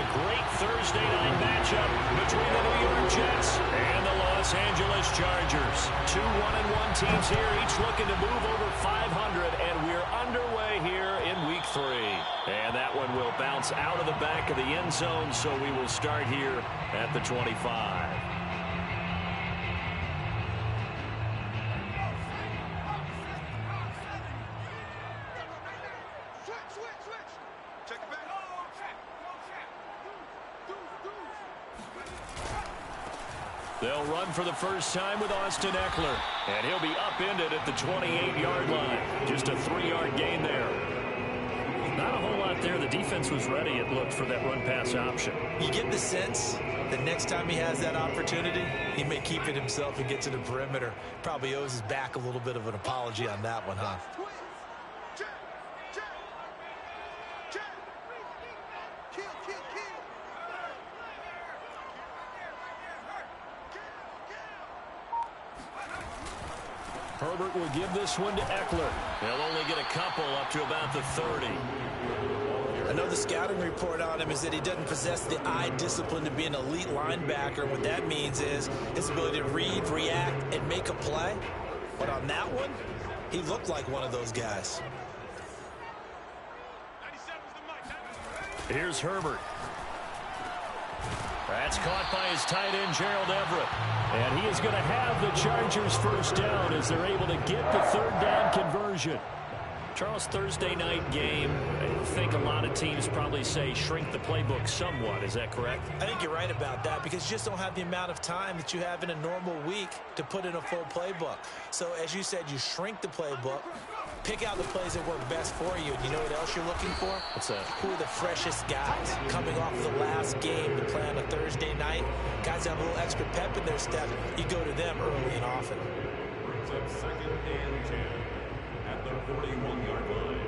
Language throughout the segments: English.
Great Thursday night matchup between the New York Jets and the Los Angeles Chargers. Two 1-1 teams here, each looking to move over 500, and we're underway here in Week 3. And that one will bounce out of the back of the end zone, so we will start here at the 25. They'll run for the first time with Austin Ekeler. And he'll be upended at the 28-yard line. Just a 3-yard gain there. Not a whole lot there. The defense was ready, it looked, for that run-pass option. You get the sense that next time he has that opportunity, he may keep it himself and get to the perimeter. Probably owes his back a little bit of an apology on that one, huh? Herbert will give this one to Ekeler. He'll only get a couple up to about the 30. I know the scouting report on him is that he doesn't possess the eye discipline to be an elite linebacker. What that means is his ability to read, react, and make a play. But on that one, he looked like one of those guys. Here's Herbert. That's caught by his tight end, Gerald Everett. And he is going to have the Chargers first down as they're able to get the third down conversion. Charles, Thursday night game, I think a lot of teams probably say shrink the playbook somewhat. Is that correct? I think you're right about that because you just don't have the amount of time that you have in a normal week to put in a full playbook. So, as you said, you shrink the playbook, pick out the plays that work best for you. And you know what else you're looking for? What's that? Who are the freshest guys coming off the last game to play on a Thursday night? Guys that have a little extra pep in their step. You go to them early and often. Brings up 2nd and 10 at the 41-yard line.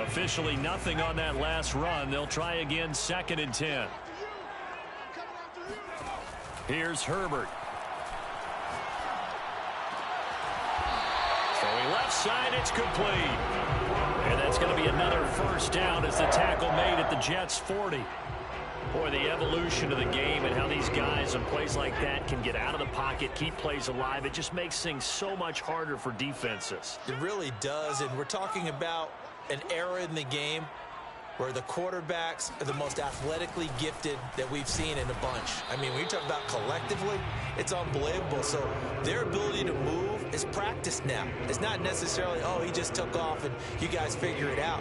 Officially nothing on that last run. They'll try again, 2nd and 10. Here's Herbert. Throwing left side, it's complete. And that's going to be another first down as the tackle made at the Jets' 40. Boy, the evolution of the game and how these guys in plays like that can get out of the pocket, keep plays alive, it just makes things so much harder for defenses. It really does, and we're talking about an era in the game where the quarterbacks are the most athletically gifted that we've seen in a bunch. I mean, when you talk about collectively, it's unbelievable. So their ability to move is practiced now. It's not necessarily, oh, he just took off and you guys figure it out.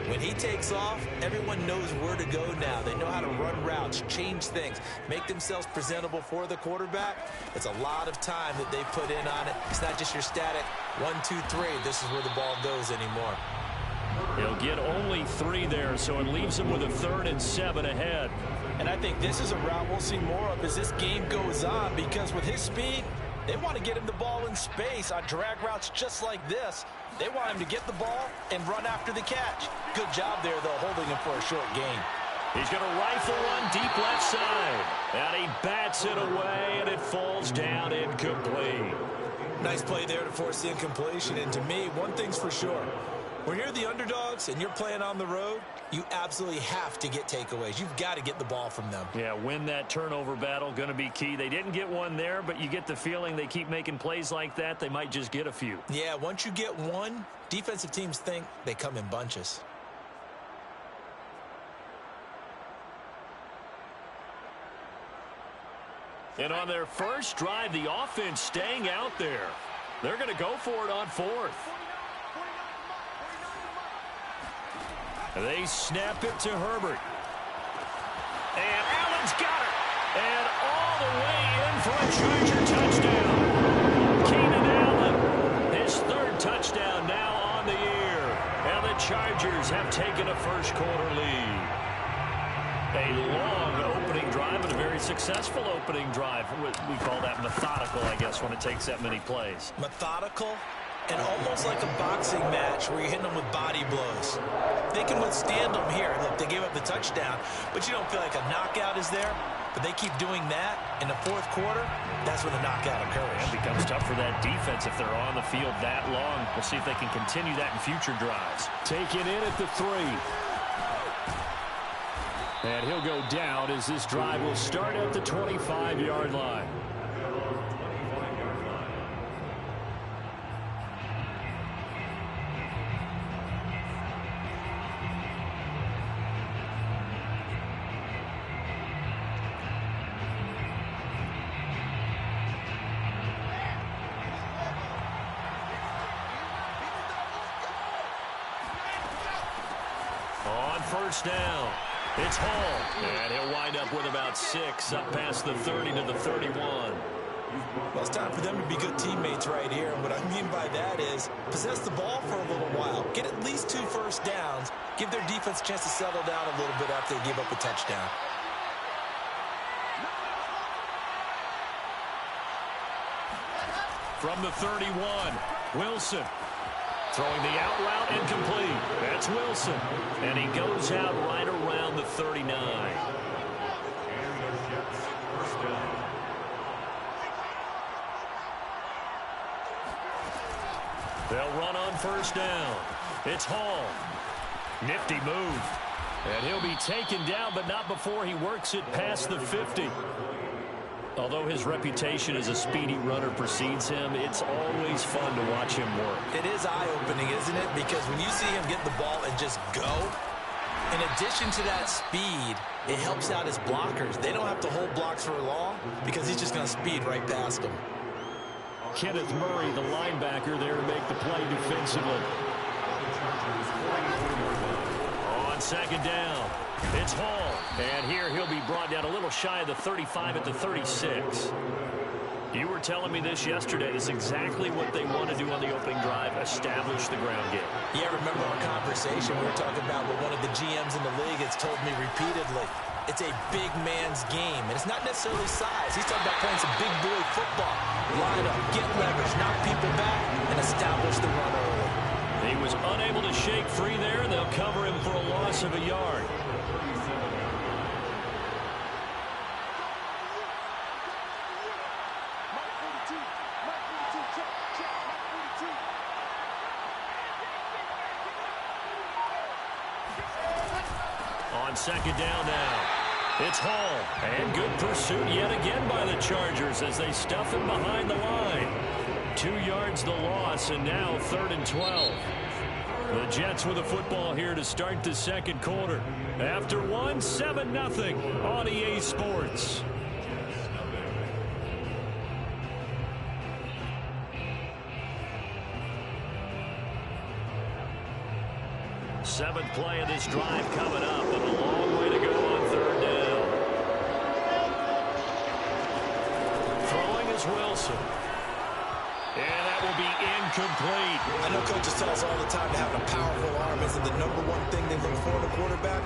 When he takes off, everyone knows where to go now. They know how to run routes, change things, make themselves presentable for the quarterback. It's a lot of time that they put in on it. It's not just your static 1, 2, 3. This is where the ball goes anymore. He'll get only 3 there, so it leaves him with a 3rd and 7 ahead. And I think this is a route we'll see more of as this game goes on, because with his speed, they want to get him the ball in space on drag routes just like this. They want him to get the ball and run after the catch. Good job there, though, holding him for a short gain. He's going to rifle one deep left side. And he bats it away, and it falls down incomplete. Nice play there to force the incompletion. And to me, one thing's for sure. When you're the underdogs and you're playing on the road, you absolutely have to get takeaways. You've got to get the ball from them. Yeah, win that turnover battle, going to be key. They didn't get one there, but you get the feeling they keep making plays like that, they might just get a few. Yeah, once you get one, defensive teams think they come in bunches. And on their first drive, the offense staying out there. They're going to go for it on 4th. They snap it to Herbert. And Allen's got it. And all the way in for a Charger touchdown. Keenan Allen, his 3rd touchdown now on the year. And the Chargers have taken a first-quarter lead. A long opening drive and a very successful opening drive. We call that methodical, I guess, when it takes that many plays. Methodical and almost like a boxing match where you're hitting them with body blows. They can withstand them here. Look, they gave up the touchdown, but you don't feel like a knockout is there. But they keep doing that in the 4th quarter. That's when the knockout occurs. It becomes tough for that defense if they're on the field that long. We'll see if they can continue that in future drives. Taken in at the 3. And he'll go down as this drive will start at the 25-yard line. On first down, it's Hall, and he'll wind up with about 6 up past the 30 to the 31. Well, it's time for them to be good teammates right here. And what I mean by that is possess the ball for a little while. Get at least 2 first downs. Give their defense a chance to settle down a little bit after they give up a touchdown. From the 31, Wilson. Throwing the out route incomplete. That's Wilson. And he goes out right around the 39. They'll run on first down. It's Hall. Nifty move. And he'll be taken down, but not before he works it past the 50. Although his reputation as a speedy runner precedes him, it's always fun to watch him work. It is eye-opening, isn't it? Because when you see him get the ball and just go, in addition to that speed, it helps out his blockers. They don't have to hold blocks for long because he's just going to speed right past them. Kenneth Murray, the linebacker, there to make the play defensively. On second down, it's Hall. And here he'll be brought down a little shy of the 35 at the 36. You were telling me this yesterday. This is exactly what they want to do on the opening drive, establish the ground game. Yeah, remember our conversation we were talking about what one of the GMs in the league has told me repeatedly. It's a big man's game, and it's not necessarily size. He's talking about playing some big boy football. Line up, get leverage, knock people back, and establish the run early. He was unable to shake free there, and they'll cover him for a loss of a yard. On second down now, it's Hall. And good pursuit yet again by the Chargers as they stuff him behind the line. 2 yards the loss, and now 3rd and 12. The Jets with the football here to start the second quarter. After one, 7-0 on EA Sports. Seventh play of this drive coming up, but a long way to go on third down. Throwing is Wilson. And that will be incomplete. I know coaches tell us all the time that having a powerful arm isn't the #1 thing they look for in a quarterback.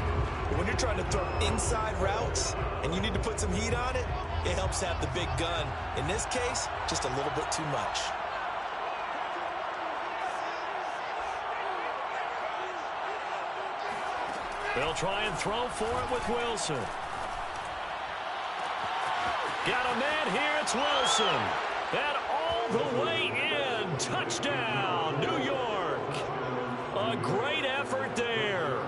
But when you're trying to throw inside routes and you need to put some heat on it, it helps have the big gun. In this case, just a little bit too much. They'll try and throw for it with Wilson. Got a man here. It's Wilson. And all the way in. Touchdown, New York. A great effort there.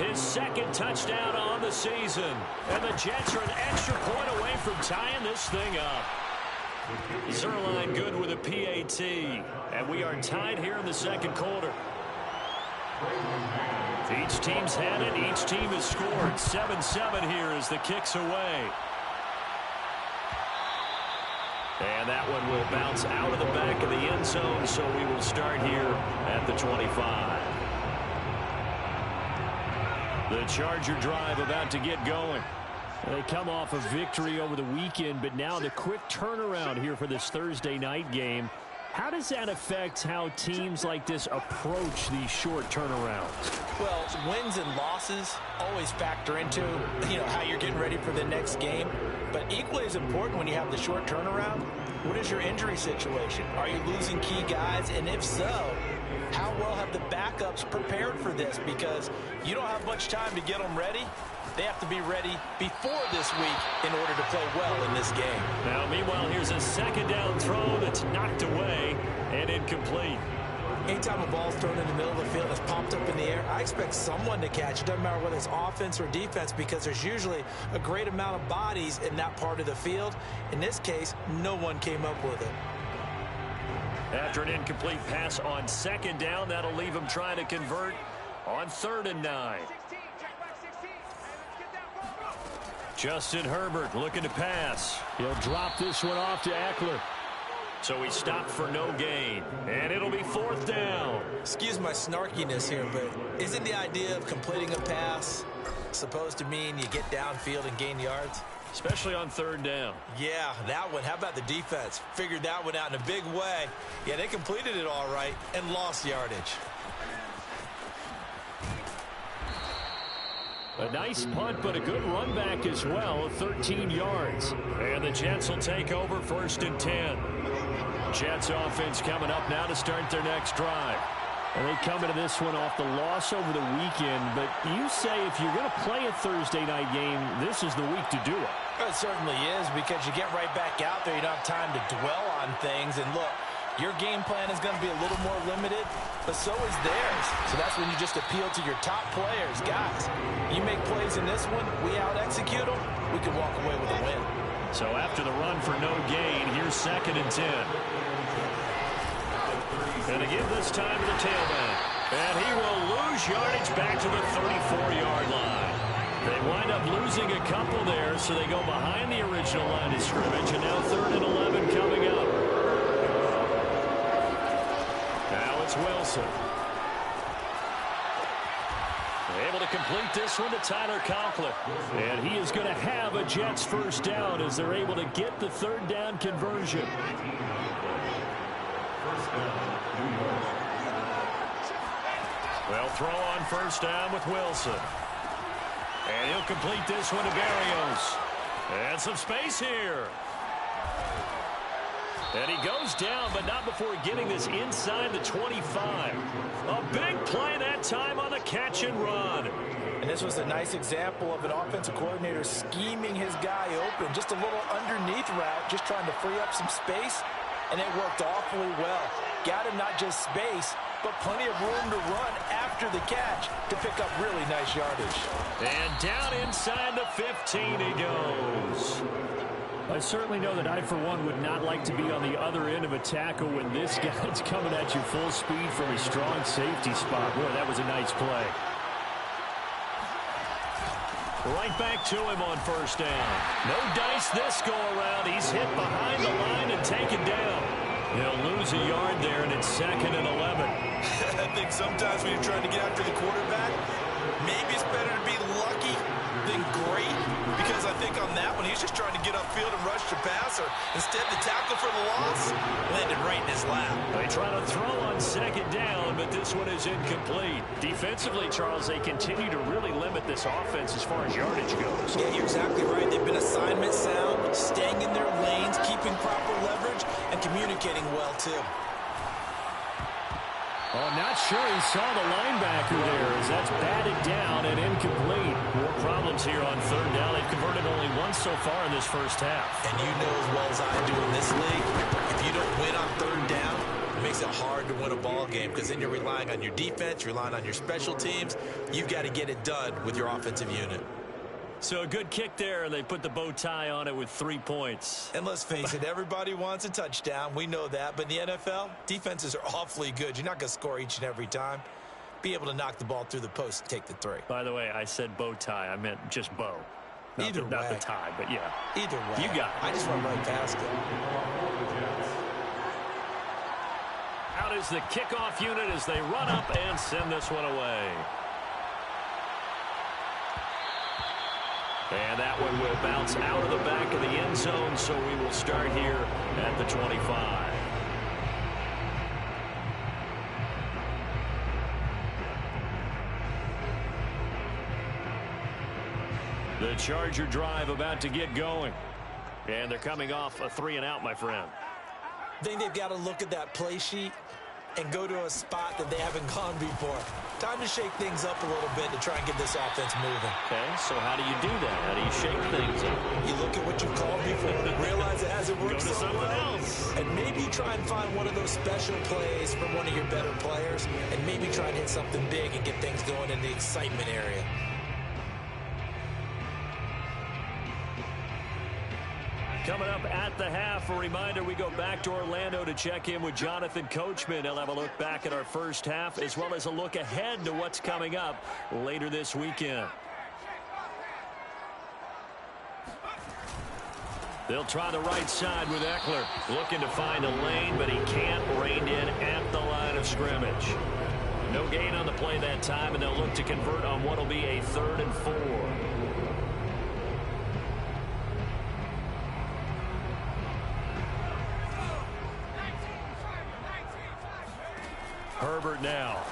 His second touchdown on the season. And the Jets are an extra point away from tying this thing up. Zuerlein good with a PAT. And we are tied here in the second quarter. Each team's had it. Each team has scored. 7-7 here as the kick's away. And that one will bounce out of the back of the end zone, so we will start here at the 25. The Charger drive about to get going. They come off a victory over the weekend, but now the quick turnaround here for this Thursday night game. How does that affect how teams like this approach these short turnarounds? Well, wins and losses always factor into, how you're getting ready for the next game. But equally as important when you have the short turnaround, what is your injury situation? Are you losing key guys? And if so, how well have the backups prepared for this? Because you don't have much time to get them ready. They have to be ready before this week in order to play well in this game. Now, meanwhile, here's a second down throw that's knocked away and incomplete. Anytime a ball's thrown in the middle of the field and it's popped up in the air, I expect someone to catch it. Doesn't matter whether it's offense or defense, because there's usually a great amount of bodies in that part of the field. In this case, no one came up with it. After an incomplete pass on second down, that'll leave him trying to convert on 3rd and 9. Justin Herbert looking to pass. He'll drop this one off to Eckler. So he stopped for no gain, and it'll be 4th down. Excuse my snarkiness here, but isn't the idea of completing a pass supposed to mean you get downfield and gain yards? Especially on 3rd down. Yeah, that one. How about the defense? Figured that one out in a big way. Yeah, they completed it all right and lost yardage. A nice punt, but a good run back as well, 13 yards. And the Jets will take over 1st and 10. Jets offense coming up now to start their next drive. And they come into this one off the loss over the weekend, but you say if you're going to play a Thursday night game, this is the week to do it. It certainly is, because you get right back out there. You don't have time to dwell on things. And look, your game plan is going to be a little more limited, but so is theirs. So that's when you just appeal to your top players. Guys, you make plays in this one, we out-execute them, we can walk away with a win. So after the run for no gain, here's 2nd and 10. And again this time to the tailback. And he will lose yardage back to the 34-yard line. They wind up losing a couple there, so they go behind the original line of scrimmage, and now 3rd and 11 coming up. Now it's Wilson. Able to complete this one to Tyler Conklin. And he is going to have a Jets 1st down as they're able to get the 3rd down conversion. Well, throw on 1st down with Wilson. And he'll complete this one to Berrios. And some space here. And he goes down, but not before getting this inside the 25. A big play that time on the catch and run. And this was a nice example of an offensive coordinator scheming his guy open. Just a little underneath route, just trying to free up some space. And it worked awfully well. Got him not just space, but plenty of room to run after the catch to pick up really nice yardage. And down inside the 15 he goes. I certainly know that I, for one, would not like to be on the other end of a tackle when this guy's coming at you full speed from a strong safety spot. Boy, that was a nice play. Right back to him on 1st down. No dice this go around. He's hit behind the line and taken down. He'll lose a yard there, and it's 2nd and 11. I think sometimes when you're trying to get after the quarterback, maybe it's better to be lucky than great, because I think on that one, he's just trying to get upfield and rush the passer. Instead, the tackle for the loss landed right in his lap. They try to throw on 2nd down, but this one is incomplete. Defensively, Charles, they continue to really limit this offense as far as yardage goes. Yeah, you're exactly right. They've been assignment sound, staying in their lanes, keeping proper leverage, and communicating well, too. Oh, not sure he saw the linebacker there as that's batted down and incomplete. More problems here on 3rd down. They've converted only once so far in this 1st half. And you know as well as I do in this league, if you don't win on 3rd down, it makes it hard to win a ball game, because then you're relying on your defense, you're relying on your special teams. You've got to get it done with your offensive unit. So a good kick there, and they put the bow tie on it with 3 points. And let's face it, everybody wants a touchdown. We know that. But in the NFL, defenses are awfully good. You're not going to score each and every time. Be able to knock the ball through the post and take the 3. By the way, I said bow tie. I meant just bow. Not Either way. Not the tie, but yeah. Either way. You got it. I just went right past it. Out is the kickoff unit as they run up and send this one away. And that one will bounce out of the back of the end zone, so we will start here at the 25. The Charger drive about to get going. And they're coming off a 3-and-out, my friend. I think they've got to look at that play sheet and go to a spot that they haven't gone before. Time to shake things up a little bit to try and get this offense moving. Okay, so how do you do that? How do you shake things up? You look at what you've called before, realize it hasn't worked Go to so something well, else. and maybe try and find one of those special plays from one of your better players, and maybe try and hit something big and get things going in the excitement area. Coming up at the half, a reminder, we go back to Orlando to check in with Jonathan Coachman. He'll have a look back at our first half as well as a look ahead to what's coming up later this weekend. They'll try the right side with Eckler. Looking to find a lane, but he can't. Reined in at the line of scrimmage. No gain on the play that time, and they'll look to convert on what will be a 3rd and 4. Herbert now.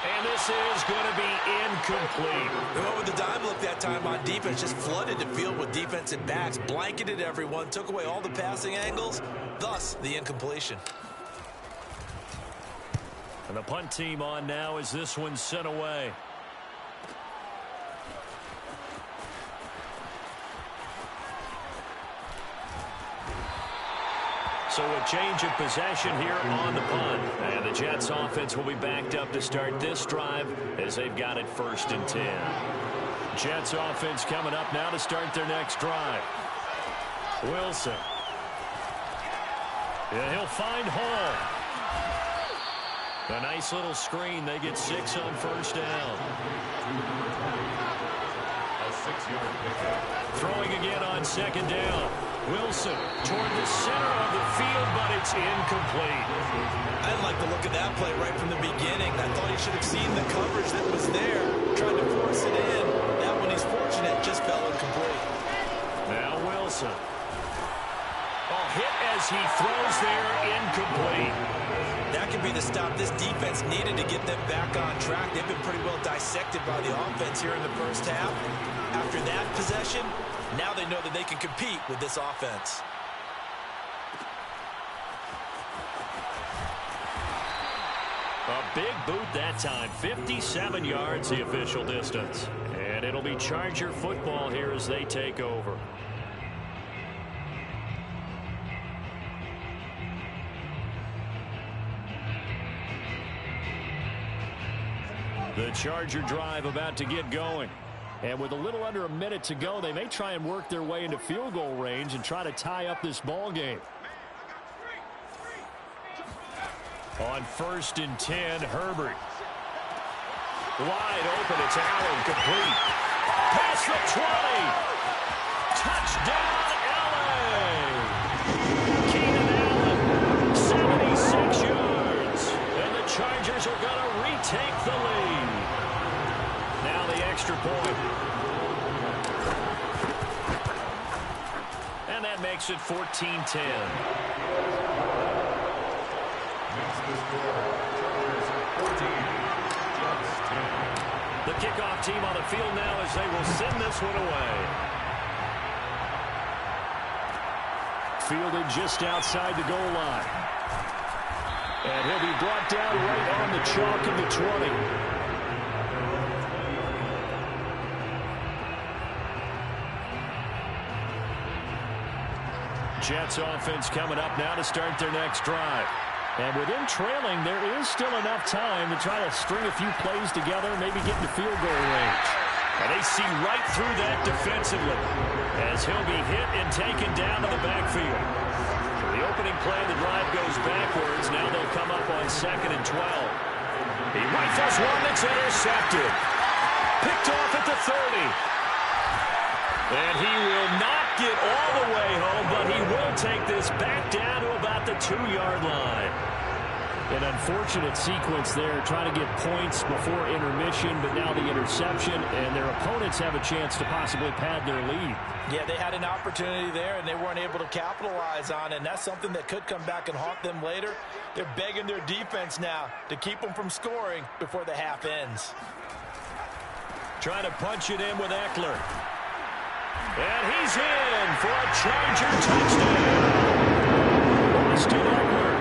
And this is going to be incomplete. They went with the dime look that time on defense. Just flooded the field with defensive backs. Blanketed everyone. Took away all the passing angles. Thus, the incompletion. And the punt team on now as this one's sent away. So a change of possession here on the punt. And the Jets offense will be backed up to start this drive as they've got it 1st and 10. Jets offense coming up now to start their next drive. Wilson. Yeah, he'll find Hall. A nice little screen. They get 6 on 1st down. A 6-yard pickup. Throwing again on 2nd down. Wilson toward the center of the field, but it's incomplete. I didn't like the look of that play right from the beginning. I thought he should have seen the coverage that was there, trying to force it in. That one, he's fortunate, just fell incomplete. Now Wilson. Oh, hit as he throws there, incomplete. That could be the stop this defense needed to get them back on track. They've been pretty well dissected by the offense here in the first half. After that possession, now they know that they can compete with this offense. A big boot that time. 57 yards the official distance. And it'll be Charger football here as they take over. The Charger drive about to get going. And with a little under a minute to go, they may try and work their way into field goal range and try to tie up this ball game. On 1st and 10, Herbert. Wide open, it's Allen, complete. Past the 20. Touchdown, LA. Keenan Allen, 76 yards. And the Chargers are going to retake the lead. Now the extra point. And that makes it 14-10. The kickoff team on the field now as they will send this one away. Fielded just outside the goal line. And he'll be brought down right on the chalk of the 20. Jets offense coming up now to start their next drive. And with them trailing, there is still enough time to try to string a few plays together, maybe get into field goal range. And they see right through that defensively as he'll be hit and taken down to the backfield. The opening play of the drive goes backwards. Now they'll come up on 2nd and 12. He rifles one that's intercepted. Picked off at the 30. And he will not get all the way home, but he will take this back down to about the 2-yard line. An unfortunate sequence there, trying to get points before intermission, but now the interception, and their opponents have a chance to possibly pad their lead. Yeah, they had an opportunity there, and they weren't able to capitalize on it, and that's something that could come back and haunt them later. They're begging their defense now to keep them from scoring before the half ends. Trying to punch it in with Eckler. And he's in for a Charger touchdown. Austin Eckler,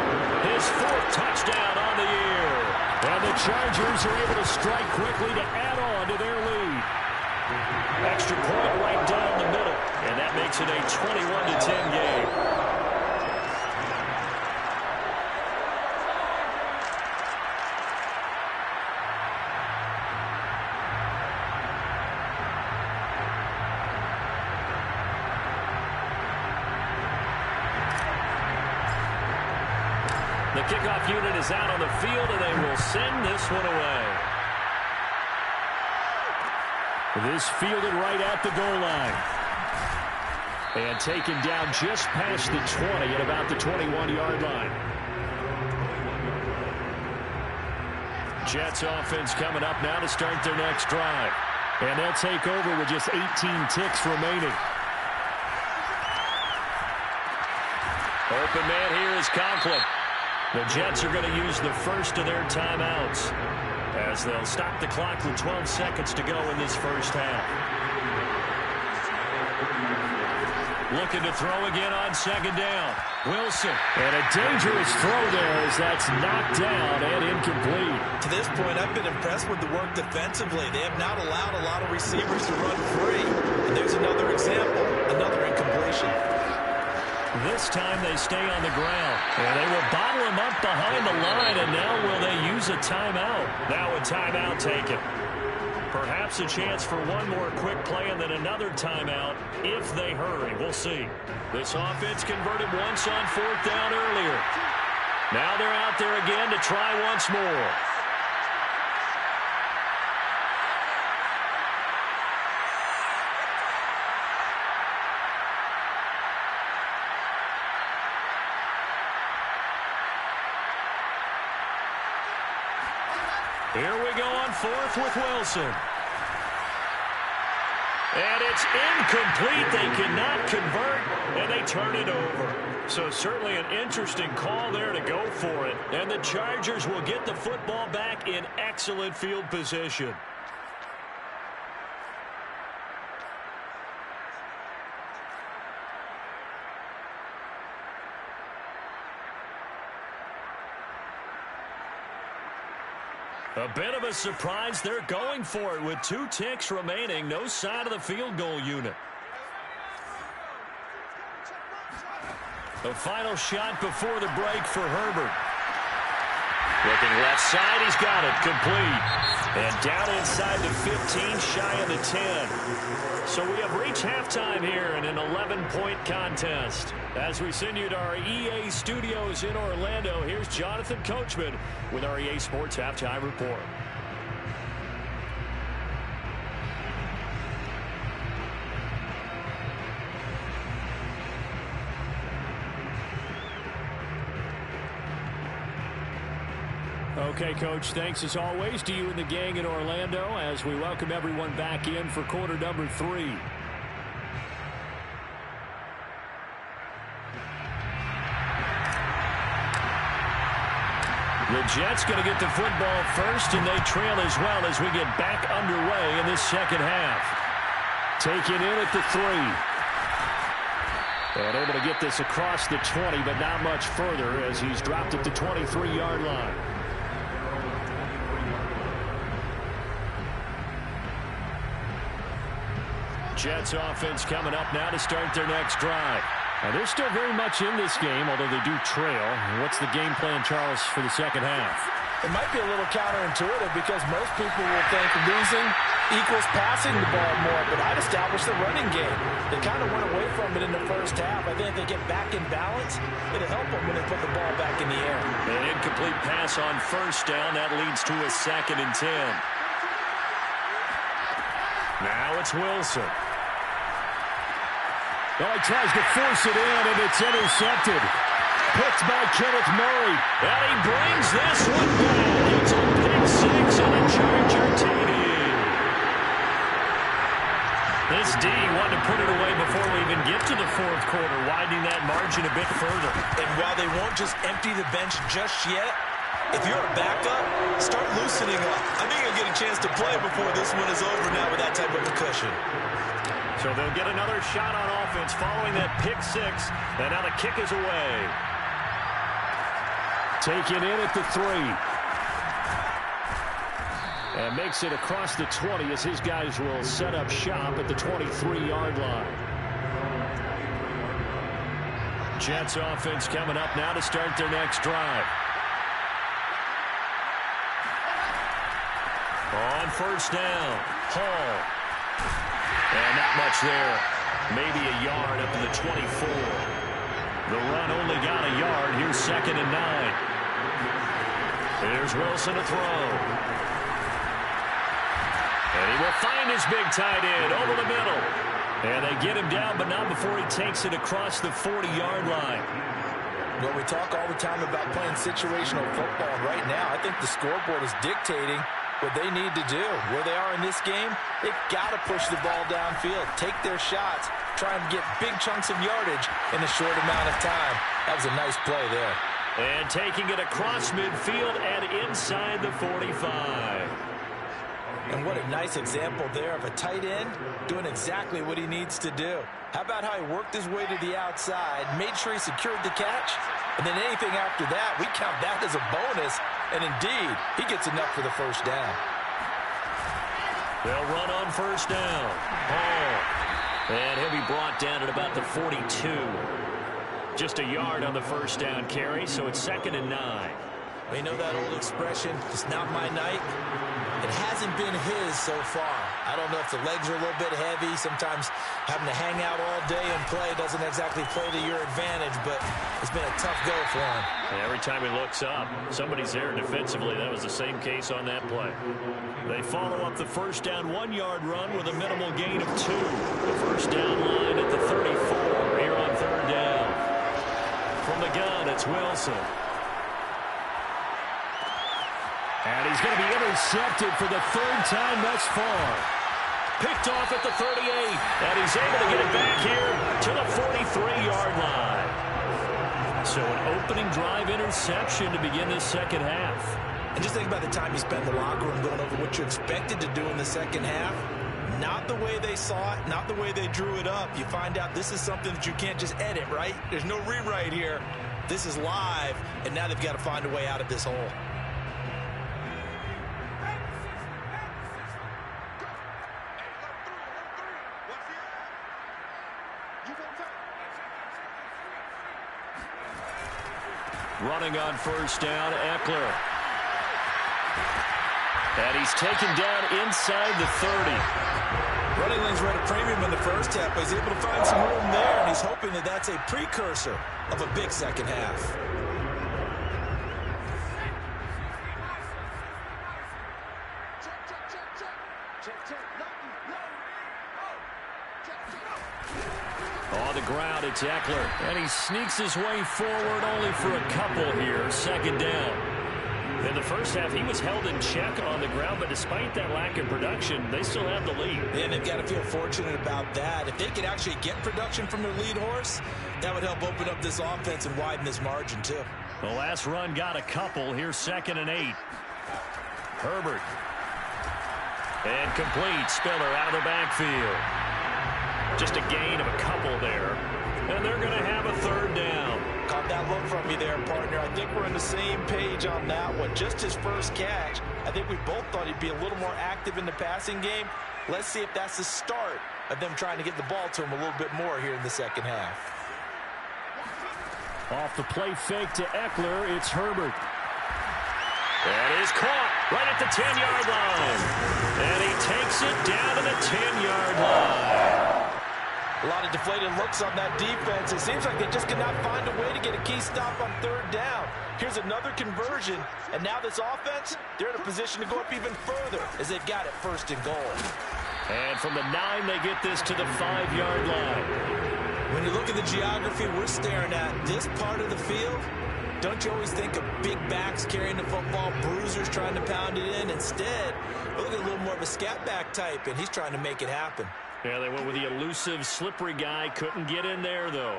his 4th touchdown on the year. And the Chargers are able to strike quickly to add on to their lead. Extra point right down the middle, and that makes it a 21-10 game. The kickoff unit is out on the field, and they will send this one away. This fielded right at the goal line. And taken down just past the 20 at about the 21-yard line. Jets offense coming up now to start their next drive. And they'll take over with just 18 ticks remaining. Open man here is Conklin. The Jets are going to use the first of their timeouts as they'll stop the clock with 12 seconds to go in this first half. Looking to throw again on 2nd down. Wilson. And a dangerous throw there as that's knocked down and incomplete. To this point, I've been impressed with the work defensively. They have not allowed a lot of receivers to run free. And there's another example, another incompletion. This time they stay on the ground. And they will bottle him up behind the line, and now will they use a timeout? Now a timeout taken. Perhaps a chance for one more quick play and then another timeout if they hurry. We'll see. This offense converted once on 4th down earlier. Now they're out there again to try once more. Here we go on 4th with Wilson. And it's incomplete. They cannot convert, and they turn it over. So certainly an interesting call there to go for it. And the Chargers will get the football back in excellent field position. A bit of a surprise. They're going for it with 2 ticks remaining. No sign of the field goal unit. The final shot before the break for Herbert. Looking left side, he's got it. Complete. And down inside the 15, shy of the 10. So we have reached halftime here in an 11-point contest. As we send you to our EA studios in Orlando, here's Jonathan Coachman with our EA Sports Halftime Report. Okay, Coach, thanks as always to you and the gang in Orlando as we welcome everyone back in for quarter number 3. The Jets going to get the football first, and they trail as well as we get back underway in this second half. Taken in at the 3. And able to get this across the 20, but not much further as he's dropped at the 23-yard line. Jets offense coming up now to start their next drive. Now they're still very much in this game, although they do trail. What's the game plan, Charles, for the second half? It might be a little counterintuitive because most people will think losing equals passing the ball more, but I'd establish the running game. They kind of went away from it in the first half. I think if they get back in balance, it'll help them when they put the ball back in the air. An incomplete pass on first down. That leads to a 2nd and 10. Now it's Wilson. Oh, he tries to force it in, and it's intercepted. Picked by Kenneth Murray. And he brings this one back. It's a pick 6 and a Charger TD. This D wanted to put it away before we even get to the 4th quarter, widening that margin a bit further. And while they won't just empty the bench just yet, if you're a backup, start loosening up. I think you'll get a chance to play before this one is over now with that type of a cushion. So they'll get another shot on offense following that pick 6, and now the kick is away. Taken in at the 3. And makes it across the 20 as his guys will set up shop at the 23-yard line. Jets offense coming up now to start their next drive. On first down, Hall. And not much there. Maybe a yard up to the 24. The run only got a yard. Here's 2nd and 9. Here's Wilson to throw. And he will find his big tight end over the middle. And they get him down, but not before he takes it across the 40-yard line. Well, we talk all the time about playing situational football. And right now, I think the scoreboard is dictating what they need to do. Where they are in this game, they've got to push the ball downfield, take their shots, try and get big chunks of yardage in a short amount of time. That was a nice play there. And taking it across midfield and inside the 45. And what a nice example there of a tight end doing exactly what he needs to do. How about how he worked his way to the outside, made sure he secured the catch, and then anything after that, we count that as a bonus. And indeed, he gets enough for the first down. They'll run on first down. And he'll be brought down at about the 42. Just a yard on the first down carry, so it's 2nd and 9. You know that old expression, it's not my night? It hasn't been his so far. I don't know if the legs are a little bit heavy. Sometimes having to hang out all day and play doesn't exactly play to your advantage, but it's been a tough go for him. And every time he looks up, somebody's there defensively. That was the same case on that play. They follow up the first down 1-yard run with a minimal gain of 2. The first down line at the 34 here on 3rd down. From the gun, it's Wilson. And he's going to be intercepted for the 3rd time thus far. Picked off at the 38. And he's able to get it back here to the 43-yard line. So an opening drive interception to begin this second half. And just think about the time you spent in the locker room going over what you expected to do in the second half. Not the way they saw it, not the way they drew it up. You find out this is something that you can't just edit, right? There's no rewrite here. This is live, and now they've got to find a way out of this hole. Running on first down, Eckler. And he's taken down inside the 30. Running lanes were at a premium in the first half, but he's able to find some room there, and he's hoping that that's a precursor of a big second half. On the ground, it's Eckler. And he sneaks his way forward only for a couple here. 2nd down. In the first half, he was held in check on the ground, but despite that lack of production, they still have the lead. And they've got to feel fortunate about that. If they could actually get production from their lead horse, that would help open up this offense and widen this margin, too. The last run got a couple. Here's 2nd and 8. Herbert. And complete. Spiller out of the backfield. Just a gain of a couple there. And they're going to have a 3rd down. Caught that look from you there, partner. I think we're on the same page on that one. Just his first catch. I think we both thought he'd be a little more active in the passing game. Let's see if that's the start of them trying to get the ball to him a little bit more here in the second half. Off the play fake to Eckler, it's Herbert. That is caught right at the 10-yard line. And he takes it down to the 10-yard line. A lot of deflated looks on that defense. It seems like they just cannot find a way to get a key stop on 3rd down. Here's another conversion, and now this offense, they're in a position to go up even further as they've got it 1st and goal. And from the 9, they get this to the 5-yard line. When you look at the geography we're staring at, this part of the field, don't you always think of big backs carrying the football, bruisers trying to pound it in? Instead, look at a little more of a scat back type, and he's trying to make it happen. Yeah, they went with the elusive, slippery guy. Couldn't get in there, though.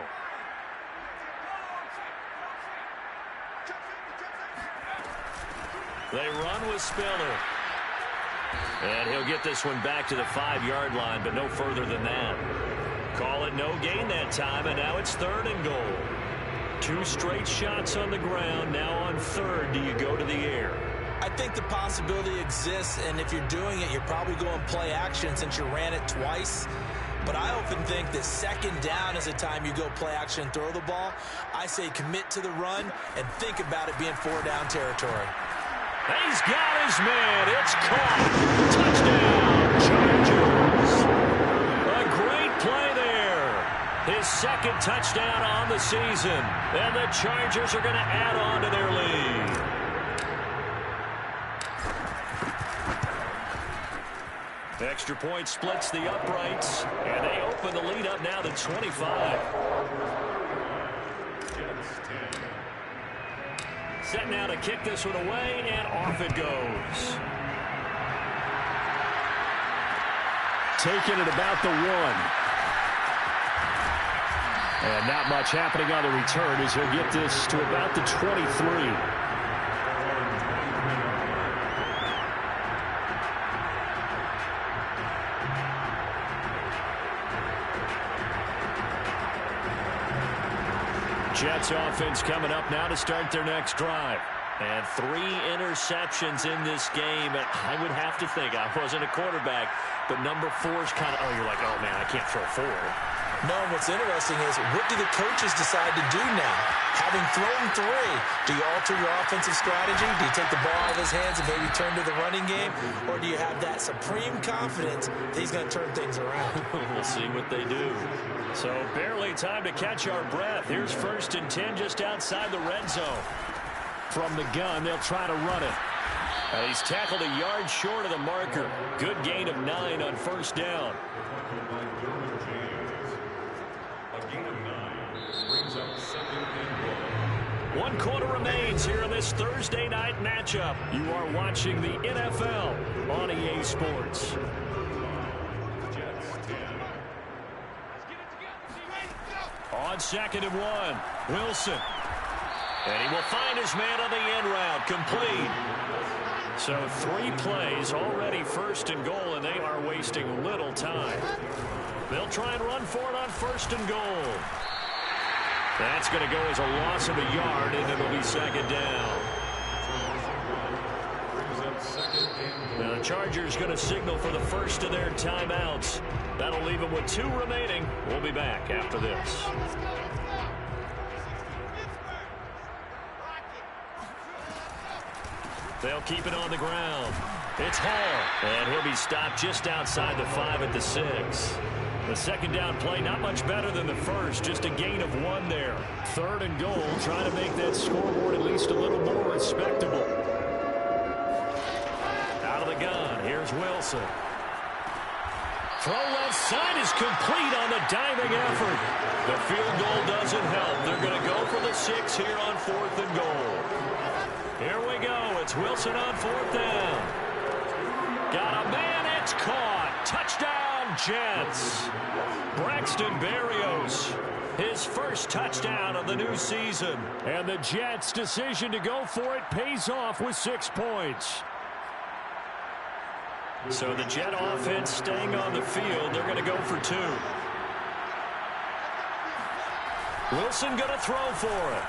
They run with Spiller. And he'll get this one back to the 5-yard line, but no further than that. Call it no gain that time, and now it's 3rd and goal. 2 straight shots on the ground. Now on third, do you go to the air? I think the possibility exists, and if you're doing it, you're probably going play action since you ran it twice. But I often think that second down is the time you go play action and throw the ball. I say commit to the run and think about it being 4-down territory. He's got his man. It's caught. Touchdown, Chargers. A great play there. His second touchdown on the season. And the Chargers are going to add on to their lead. Extra point splits the uprights, and they open the lead up now to 25. Set now to kick this one away, and off it goes. Taking it about the 1. And not much happening on the return as he'll get this to about the 23. Jets offense coming up now to start their next drive. And 3 interceptions in this game. And I would have to think, I wasn't a quarterback, but number 4 is kind of, you're like, oh, man, I can't throw 4. No, what's interesting is what do the coaches decide to do now? Having thrown 3, do you alter your offensive strategy? Do you take the ball out of his hands and maybe turn to the running game? Or do you have that supreme confidence that he's going to turn things around? We'll see what they do. So barely time to catch our breath. Here's 1st and 10 just outside the red zone. From the gun, they'll try to run it. He's tackled a yard short of the marker. Good gain of 9 on 1st down. A gain of 9 brings up 2nd and 1 quarter remains here in this Thursday night matchup. You are watching the NFL on EA Sports. On 2nd and 1, Wilson. And he will find his man on the end route, complete. So 3 plays already 1st and goal, and they are wasting little time. They'll try and run for it on 1st and goal. That's going to go as a loss of a yard, and it'll be 2nd down. Now the Chargers going to signal for the first of their timeouts. That'll leave them with 2 remaining. We'll be back after this. They'll keep it on the ground. It's Hall, and he'll be stopped just outside the 5 at the 6. The 2nd down play, not much better than the first, just a gain of 1 there. 3rd and goal, trying to make that scoreboard at least a little more respectable. Out of the gun, here's Wilson. Throw left side is complete on the diving effort. The field goal doesn't help. They're going to go for the 6 here on 4th and goal. Here we go. It's Wilson on 4th down. Got a man. It's caught. Touchdown, Jets. Braxton Berrios, his first touchdown of the new season. And the Jets' decision to go for it pays off with 6 points. So the Jet offense staying on the field. They're going to go for 2. Wilson going to throw for it.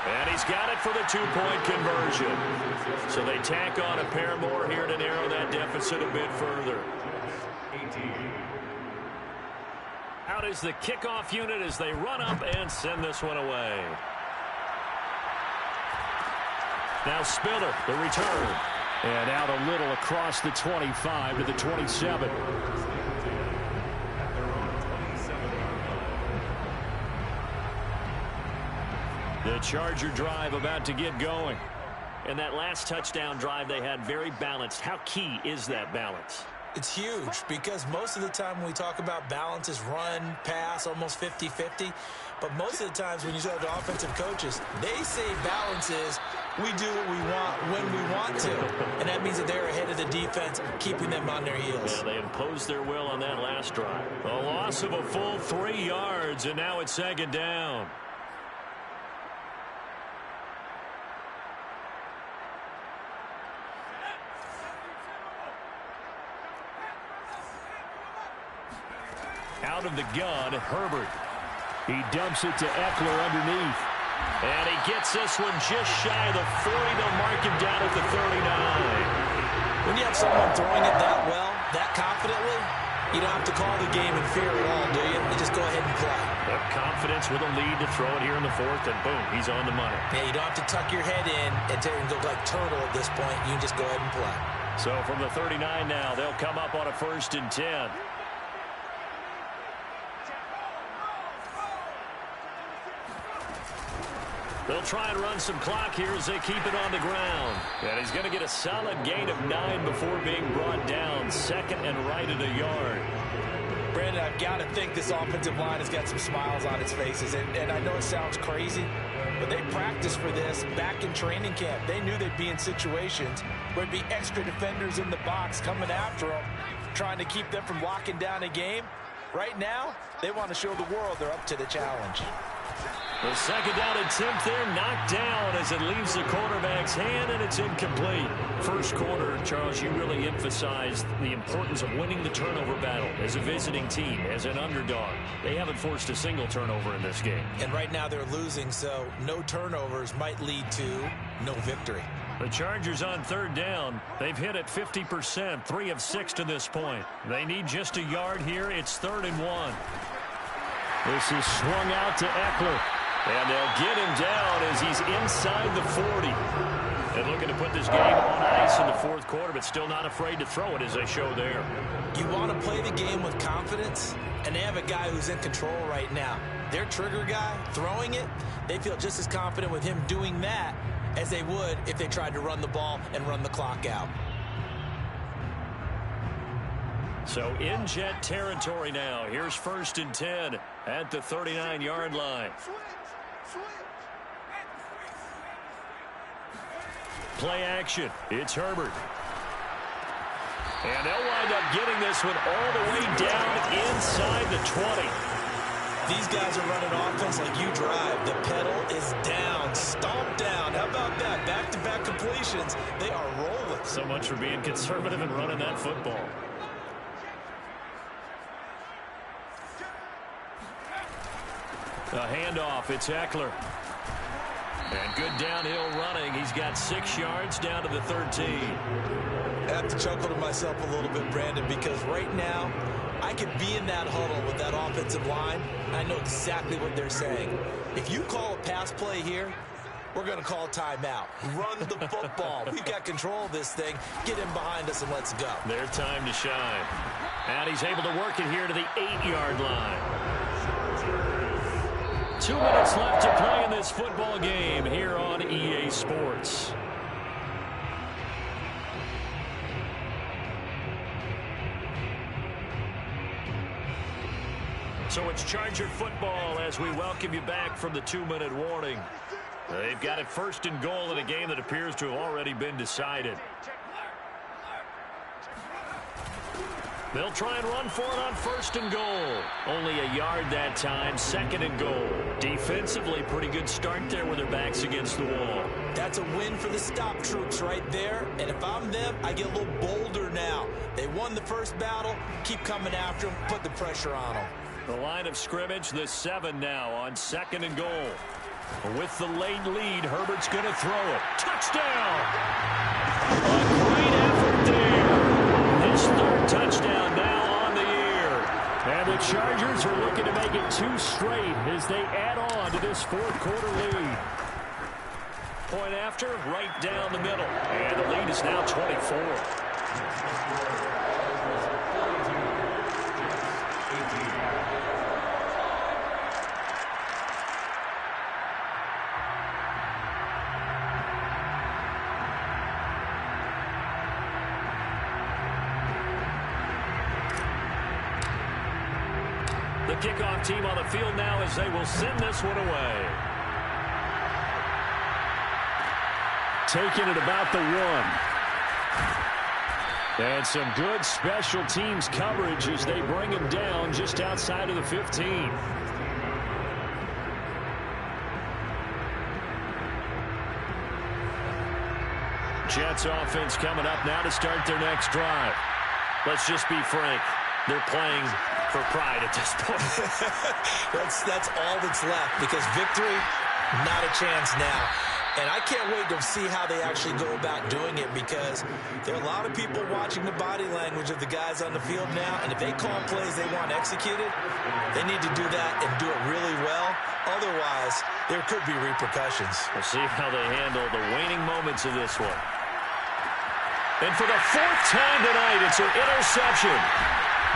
And he's got it for the 2-point conversion. So they tack on a pair more here to narrow that deficit a bit further. Out is the kickoff unit as they run up and send this one away. Now Spiller, the return. And out a little across the 25 to the 27. The Charger drive about to get going. And that last touchdown drive they had very balanced. How key is that balance? It's huge because most of the time when we talk about balance is run, pass, almost 50-50. But most of the times when you talk to offensive coaches, they say balance is we do what we want when we want to. And that means that they're ahead of the defense, keeping them on their heels. Yeah, they imposed their will on that last drive. A loss of a full 3 yards, and now it's 2nd down. Out of the gun, Herbert. He dumps it to Eckler underneath. And he gets this one just shy of the 40. They'll mark him down at the 39. When you have someone throwing it that well, that confidently, you don't have to call the game in fear at all, do you? You just go ahead and play. Yep, confidence with a lead to throw it here in the fourth, and boom, he's on the money. Yeah, you don't have to tuck your head in and go like turtle at this point. You can just go ahead and play. So from the 39 now, they'll come up on a 1st and 10. They'll try and run some clock here as they keep it on the ground. And he's going to get a solid gain of 9 before being brought down. 2nd and right at a yard. Brandon, I've got to think this offensive line has got some smiles on its faces. And I know it sounds crazy, but they practiced for this back in training camp. They knew they'd be in situations where there'd be extra defenders in the box coming after them, trying to keep them from locking down a game. Right now, they want to show the world they're up to the challenge. The 2nd down attempt there knocked down as it leaves the quarterback's hand, and it's incomplete. First quarter, Charles, you really emphasized the importance of winning the turnover battle as a visiting team, as an underdog. They haven't forced a single turnover in this game. And right now they're losing, so no turnovers might lead to no victory. The Chargers on 3rd down. They've hit it 50%, 3 of 6 to this point. They need just a yard here. It's 3rd and 1. This is swung out to Eckler. And they'll get him down as he's inside the 40. And looking to put this game on ice in the 4th quarter, but still not afraid to throw it as they show there. You want to play the game with confidence, and they have a guy who's in control right now. Their trigger guy, throwing it, they feel just as confident with him doing that as they would if they tried to run the ball and run the clock out. So in Jet territory now. Here's 1st and 10 at the 39-yard line. Play action. It's Herbert. And they'll wind up getting this one all the way down inside the 20. These guys are running offense like you drive. The pedal is down, stomped down. How about that? Back-to-back completions. They are rolling. So much for being conservative and running that football. A handoff. It's Eckler. And good downhill running. He's got 6 yards down to the 13. I have to chuckle to myself a little bit, Brandon, because right now I could be in that huddle with that offensive line. I know exactly what they're saying. If you call a pass play here, we're going to call a timeout. Run the football. We've got control of this thing. Get him behind us and let's go. Their time to shine. And he's able to work it here to the 8-yard line. 2 minutes left to play in this football game here on EA Sports. So it's Charger football as we welcome you back from the 2-minute warning. They've got it 1st and goal in a game that appears to have already been decided. They'll try and run for it on 1st and goal. Only a yard that time, 2nd and goal. Defensively, pretty good start there with their backs against the wall. That's a win for the stop troops right there. And if I'm them, I get a little bolder now. They won the first battle. Keep coming after them. Put the pressure on them. The line of scrimmage, the 7 now on 2nd and goal. With the late lead, Herbert's going to throw it. Touchdown! A great effort there. His 3rd touchdown now on the year. And the Chargers are looking to make it 2 straight as they add on to this 4th quarter lead. Point after, right down the middle. And the lead is now 24. The kickoff team on the field now as they will send this one away. Taking it about the 1. And some good special teams coverage as they bring him down just outside of the 15. Jets offense coming up now to start their next drive. Let's just be frank. They're playing for pride at this point. that's all that's left, because victory, Not a chance now. And I can't wait to see how they actually go about doing it, because there are a lot of people watching the body language of the guys on the field now, and if they call plays they want executed, they need to do that and do it really well. Otherwise, there could be repercussions. We'll see how they handle the waning moments of this one. And for the fourth time tonight, it's an interception.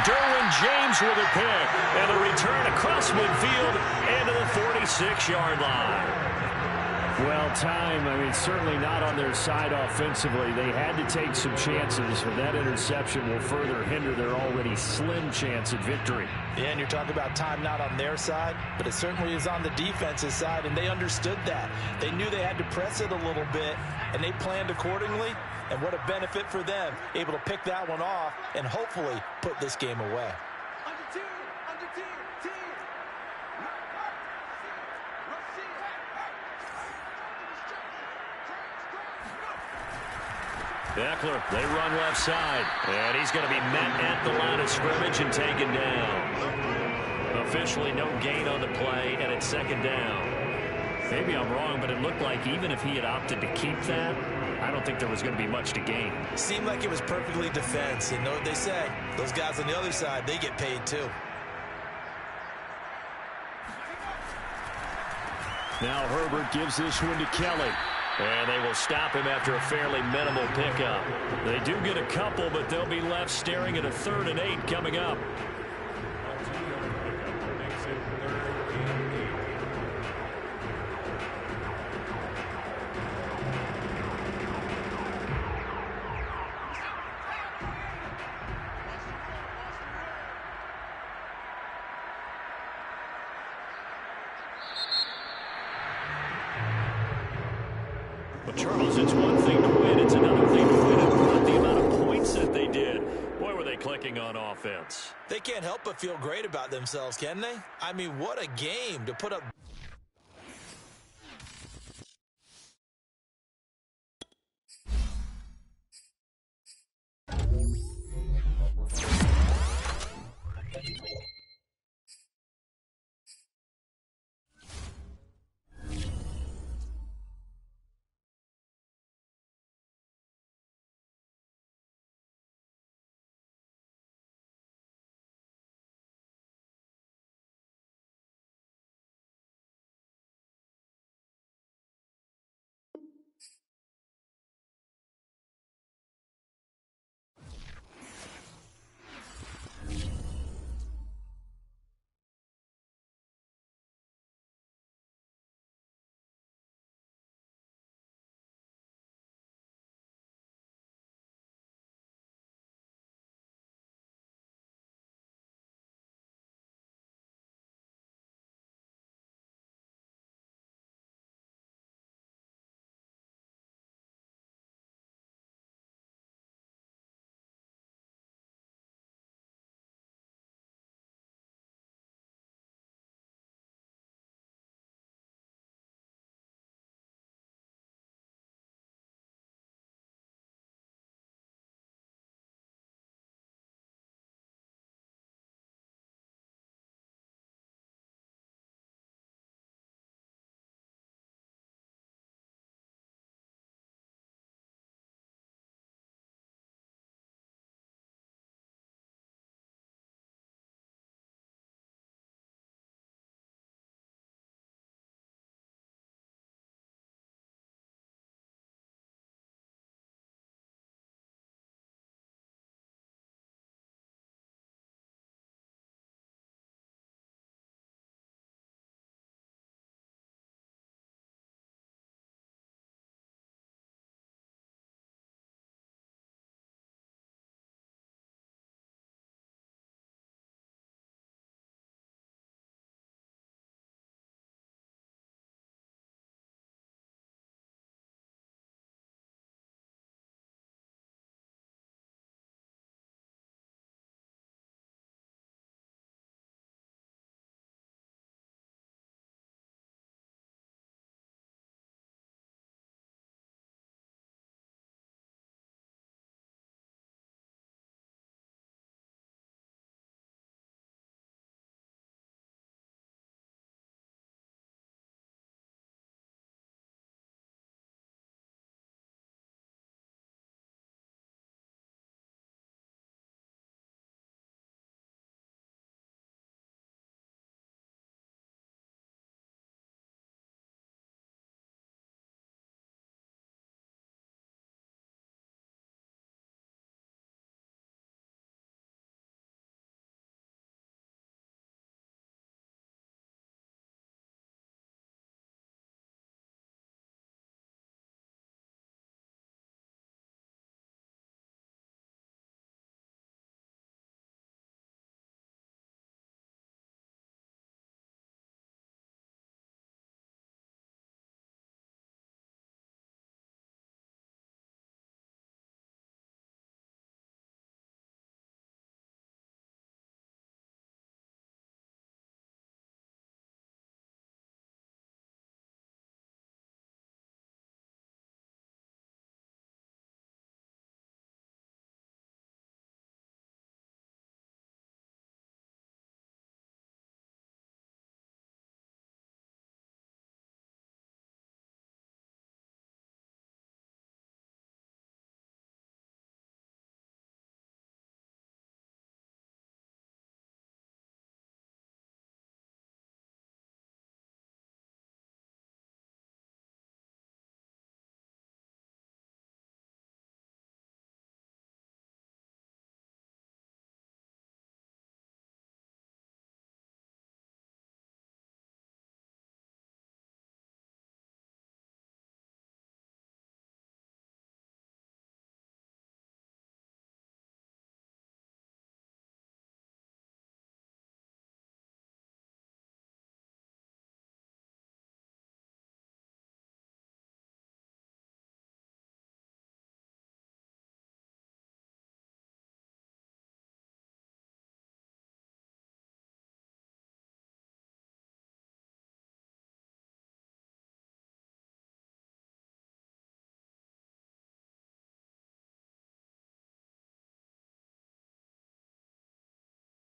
Derwin James with a pick, and a return across midfield and to the 46-yard line. Well, certainly not on their side offensively. They had to take some chances, and that interception will further hinder their already slim chance at victory. Yeah, and you're talking about time not on their side, but it certainly is on the defense's side, and they understood that. They knew they had to press it a little bit, and they planned accordingly, and what a benefit for them, able to pick that one off and hopefully put this game away. Eckler, they run left side, and he's going to be met at the line of scrimmage and taken down. Officially no gain on the play, and it's second down. Maybe I'm wrong, but it looked like even if he had opted to keep that, I don't think there was going to be much to gain. Seemed like it was perfectly defense, and know what they say, those guys on the other side, they get paid too. Now Herbert gives this one to Kelly. And they will stop him after a fairly minimal pickup. They do get a couple, but they'll be left staring at a 3rd and 8 coming up. Well, Charles, it's one thing to win. It's another thing to win and put the amount of points that they did. Boy, were they clicking on offense. They can't help but feel great about themselves, can they? I mean, what a game to put up.